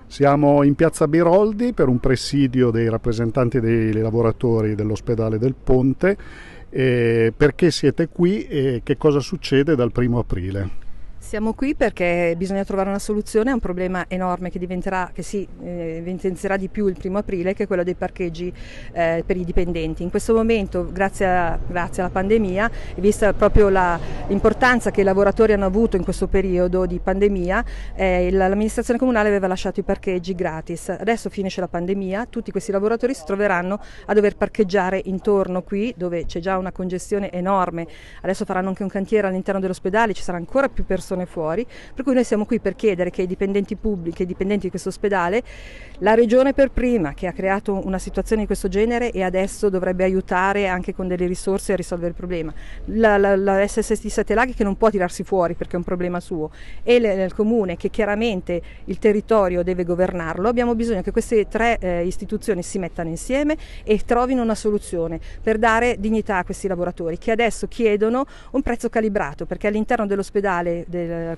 Siamo in piazza Biroldi per un presidio dei rappresentanti dei lavoratori dell'ospedale del Ponte. Perché siete qui e che cosa succede dal 1° aprile? Siamo qui perché bisogna trovare una soluzione a un problema enorme che si evidenzierà di più il 1° aprile, che è quello dei parcheggi per i dipendenti. In questo momento, grazie alla pandemia, e vista proprio l'importanza che i lavoratori hanno avuto in questo periodo di pandemia, l'amministrazione comunale aveva lasciato i parcheggi gratis. Adesso finisce la pandemia, tutti questi lavoratori si troveranno a dover parcheggiare intorno qui, dove c'è già una congestione enorme. Adesso faranno anche un cantiere all'interno dell'ospedale, ci sarà ancora più persone fuori, per cui noi siamo qui per chiedere che i dipendenti pubblici, i dipendenti di questo ospedale, la regione per prima, che ha creato una situazione di questo genere e adesso dovrebbe aiutare anche con delle risorse a risolvere il problema, la SST Sette Laghi, che non può tirarsi fuori perché è un problema suo, e il comune, che chiaramente il territorio deve governarlo. Abbiamo bisogno che queste tre istituzioni si mettano insieme e trovino una soluzione per dare dignità a questi lavoratori, che adesso chiedono un prezzo calibrato, perché all'interno dell'ospedale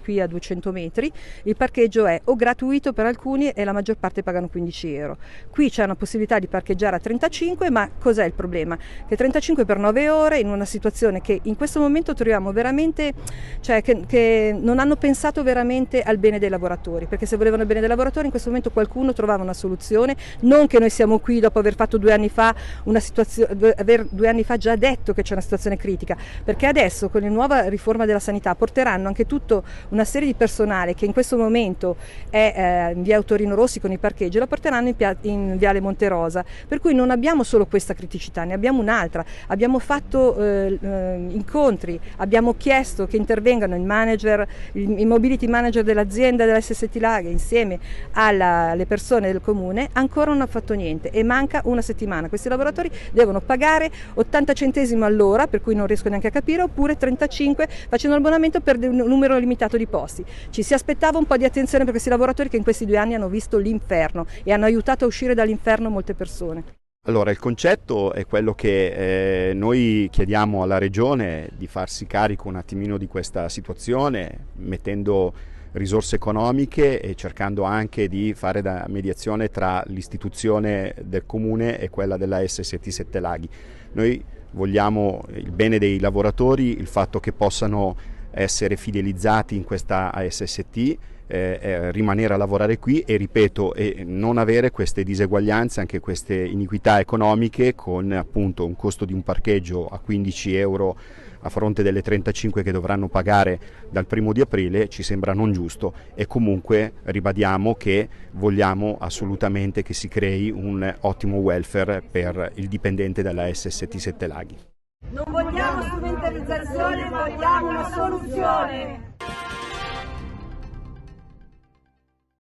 qui a 200 metri il parcheggio è o gratuito per alcuni e la maggior parte pagano 15 euro. Qui c'è una possibilità di parcheggiare a 35, ma cos'è il problema? Che 35 per 9 ore in una situazione che in questo momento troviamo veramente, cioè che non hanno pensato veramente al bene dei lavoratori, perché se volevano il bene dei lavoratori in questo momento qualcuno trovava una soluzione, non che noi siamo qui dopo aver fatto 2 anni fa aver 2 anni fa già detto che c'è una situazione critica, perché adesso con la nuova riforma della sanità porteranno anche tutta una serie di personale che in questo momento è in via Torino Rossi con i parcheggi, la porteranno in viale Monterosa, per cui non abbiamo solo questa criticità, ne abbiamo un'altra. Abbiamo fatto incontri, abbiamo chiesto che intervengano i mobility manager dell'azienda della SST Laghi insieme alle persone del comune, ancora non ha fatto niente e manca una settimana. Questi lavoratori devono pagare 80 centesimi all'ora, per cui non riesco neanche a capire, oppure 35 facendo l'abbonamento per un numero limitato di posti. Ci si aspettava un po' di attenzione per questi lavoratori che in questi 2 anni hanno visto l'inferno e hanno aiutato a uscire dall'inferno molte persone. Allora, il concetto è quello che noi chiediamo alla Regione di farsi carico un attimino di questa situazione, mettendo risorse economiche e cercando anche di fare da mediazione tra l'istituzione del Comune e quella della SST Sette Laghi. Noi vogliamo il bene dei lavoratori, il fatto che possano essere fidelizzati in questa ASST, rimanere a lavorare qui e ripeto, non avere queste diseguaglianze, anche queste iniquità economiche con appunto un costo di un parcheggio a 15 euro a fronte delle 35 che dovranno pagare dal 1° aprile, ci sembra non giusto e comunque ribadiamo che vogliamo assolutamente che si crei un ottimo welfare per il dipendente della SST Sette Laghi. Non vogliamo strumentalizzazione, vogliamo una soluzione.